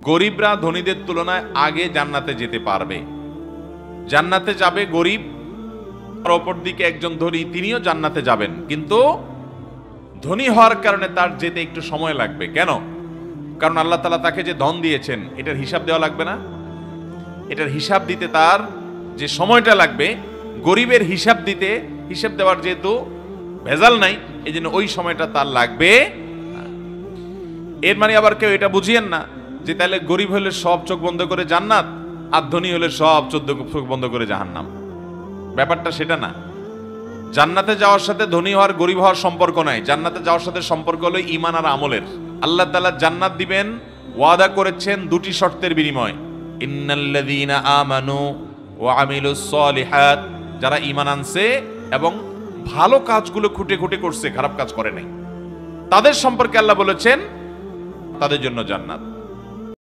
গরিবরা ধনীদের তুলনায় আগে জান্নাতে যেতে পারবে। জান্নাতে যাবে গরিব, আর অপর দিকে একজন ধনী, তিনিও জান্নাতে যাবেন, কিন্তু ধনী হওয়ার কারণে তার যেতে একটু সময় লাগবে। কেন? কারণ আল্লাহ তাআলা তাকে যে ধন দিয়েছেন এটার হিসাব দেওয়া লাগবে না? এটার হিসাব দিতে তার যে সময়টা লাগবে, গরিবের হিসাব দেওয়ার যেহেতু ভেজাল নাই, এই জন্য ওই সময়টা তার লাগবে। এর মানে আবার কেউ এটা বুঝিয়েন না যে তাহলে গরিব হলে সব চোখ বন্ধ করে জান্নাত, আর ধনী হলে সব 14 চোখ বন্ধ করে জাহান্নাম। ব্যাপারটা সেটা না। জান্নাতে যাওয়ার সাথে ধনী হওয়ার গরিব হওয়ার সম্পর্ক নাই। জান্নাতে যাওয়ার সাথে সম্পর্ক হলো ঈমান আর আমলের। আল্লাহ তাআলা জান্নাত দিবেন, ওয়াদা করেছেন দুটি শর্তের বিনিময়। ইন্নাল্লাযীনা আমানু ওয়া আমিলুস সলিহাত, যারা ঈমান আনছে এবং ভালো কাজগুলো খুঁটে খুঁটে করছে, খারাপ কাজ করে নাই, তাদের সম্পর্কে আল্লাহ বলেছেন তাদের জন্য জান্নাত।